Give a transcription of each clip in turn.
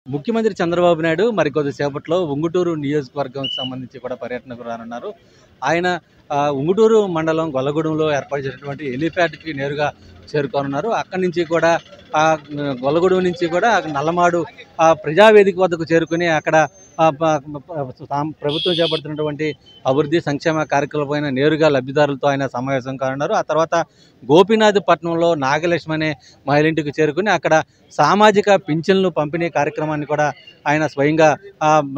ముఖ్యమంత్రి చంద్రబాబు నాయుడు మరికొద్ది సేపట్లో ఉంగుటూరు నియోజకవర్గంకి సంబంధించి కూడా పర్యటనకు రానున్నారు. ఆయన ఉంగుటూరు మండలం గొల్లగూడెంలో ఏర్పాటు చేసినటువంటి హెలీప్యాడ్‌కి నేరుగా చేరుకోనున్నారు. అక్కడి నుంచి కూడా గొల్లగూడెం నుంచి కూడా నల్లమాడు ప్రజావేదిక వద్దకు చేరుకొని అక్కడ ప్రభుత్వం చేపడుతున్నటువంటి అభివృద్ధి సంక్షేమ కార్యక్రమాలపైన నేరుగా లబ్ధిదారులతో ఆయన సమావేశం కానున్నారు. ఆ తర్వాత గోపీనాథపట్నంలో నాగలక్ష్మి అనే మహిళ ఇంటికి చేరుకుని అక్కడ సామాజిక పింఛన్లు పంపిణీ కార్యక్రమాన్ని కూడా ఆయన స్వయంగా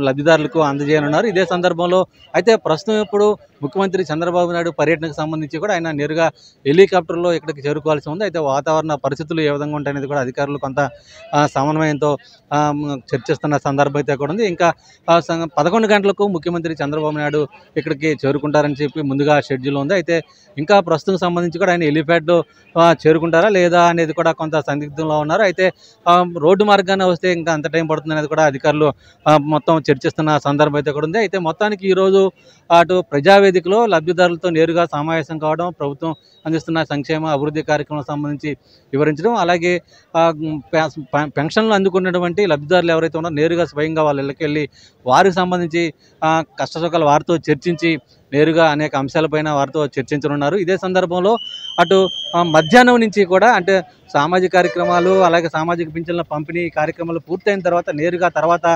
లబ్ధిదారులకు అందజేయనున్నారు. ఇదే సందర్భంలో అయితే ప్రస్తుతం ఇప్పుడు ముఖ్యమంత్రి చంద్రబాబు నాయుడు పర్యటనకు సంబంధించి కూడా ఆయన నేరుగా హెలికాప్టర్లో ఇక్కడికి చేరుకోవాల్సి ఉంది. అయితే వాతావరణ పరిస్థితులు ఏ విధంగా ఉంటాయనేది కూడా అధికారులు కొంత సమన్వయంతో చర్చిస్తున్న సందర్భం అయితే కూడా ఉంది. ఇంకా 11 గంటలకు ముఖ్యమంత్రి చంద్రబాబు నాయుడు ఇక్కడికి చేరుకుంటారని చెప్పి ముందుగా షెడ్యూల్ ఉంది. అయితే ఇంకా ప్రస్తుతం సంబంధించి కూడా ఆయన హెలిప్యాడ్లో చేరుకుంటారా లేదా అనేది కూడా కొంత సందిగ్ధంలో ఉన్నారు. అయితే రోడ్డు మార్గాన వస్తే ఇంకా అంత టైం పడుతుంది అనేది కూడా అధికారులు మొత్తం చర్చిస్తున్న సందర్భం అయితే కూడా ఉంది. అయితే మొత్తానికి ఈరోజు అటు ప్రజావేదికలో లబ్ధిదారులతో నేరుగా సమావేశం కావడం, ప్రభుత్వం అందిస్తున్న సంక్షేమ అభివృద్ధి కార్యక్రమం సంబంధించి వివరించడం, అలాగే పెన్షన్లు అందుకున్నటువంటి లబ్ధిదారులు ఎవరైతే ఉన్నారో నేరుగా స్వయంగా వాళ్ళ ఇళ్ళకి వెళ్ళి వారికి సంబంధించి కష్టసుఖాలు వారితో చర్చించి నేరుగా అనేక అంశాలపైన వారితో చర్చించనున్నారు. ఇదే సందర్భంలో అటు మధ్యాహ్నం నుంచి కూడా అంటే సామాజిక కార్యక్రమాలు అలాగే సామాజిక పింఛన్ల పంపిణీ కార్యక్రమాలు పూర్తయిన తర్వాత నేరుగా తర్వాత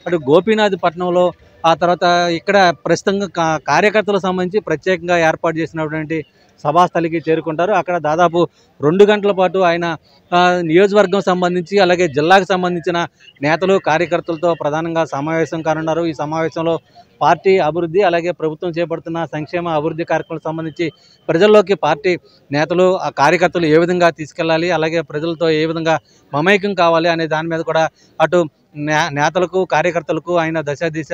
అటు గోపీనాథపట్నంలో ఆ తర్వాత ఇక్కడ ప్రస్తుతంగా కార్యకర్తలకు సంబంధించి ప్రత్యేకంగా ఏర్పాటు చేసినటువంటి సభాస్థలికి చేరుకుంటారు. అక్కడ దాదాపు 2 గంటల పాటు ఆయన నియోజకవర్గం సంబంధించి అలాగే జిల్లాకు సంబంధించిన నేతలు కార్యకర్తలతో ప్రధానంగా సమావేశం కానున్నారు. ఈ సమావేశంలో పార్టీ అభివృద్ధి అలాగే ప్రభుత్వం చేపడుతున్న సంక్షేమ అభివృద్ధి కార్యక్రమాలకు సంబంధించి ప్రజల్లోకి పార్టీ నేతలు ఆ కార్యకర్తలు ఏ విధంగా తీసుకెళ్లాలి, అలాగే ప్రజలతో ఏ విధంగా మమేకం కావాలి అనే దాని మీద కూడా అటు నేతలకు కార్యకర్తలకు ఆయన దిశ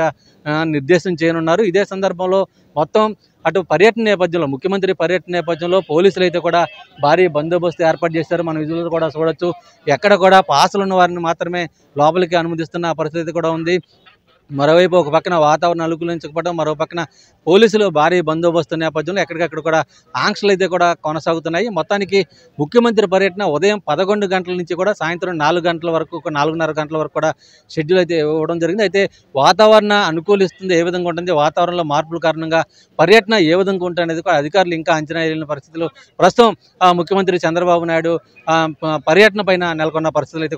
నిర్దేశం చేయనున్నారు. ఇదే సందర్భంలో మొత్తం అటు పర్యటన నేపథ్యంలో ముఖ్యమంత్రి పర్యటన నేపథ్యంలో పోలీసులు అయితే కూడా భారీ బందోబస్తు ఏర్పాటు చేశారు. మనం విజువల్ కూడా చూడొచ్చు. ఎక్కడ కూడా పాసులు ఉన్న వారిని మాత్రమే లోపలికి అనుమతిస్తున్న పరిస్థితి కూడా ఉంది. మరోవైపు ఒక పక్కన వాతావరణం అనుకూలించకపోవడం, మరో పక్కన పోలీసులు భారీ బందోబస్తు నేపథ్యంలో ఎక్కడికక్కడ కూడా ఆంక్షలు అయితే కూడా కొనసాగుతున్నాయి. మొత్తానికి ముఖ్యమంత్రి పర్యటన ఉదయం 11 గంటల నుంచి కూడా సాయంత్రం 4 గంటల వరకు 4:30 గంటల వరకు కూడా షెడ్యూల్ అయితే ఇవ్వడం జరిగింది. అయితే వాతావరణ అనుకూలిస్తుంది ఏ విధంగా ఉంటుంది, వాతావరణంలో మార్పుల కారణంగా పర్యటన ఏ విధంగా ఉంటుంది అనేది కూడా అధికారులు ఇంకా అంచనా వేయలేని పరిస్థితులు ప్రస్తుతం ముఖ్యమంత్రి చంద్రబాబు నాయుడు పర్యటన పైన నెలకొన్న పరిస్థితులు అయితే కూడా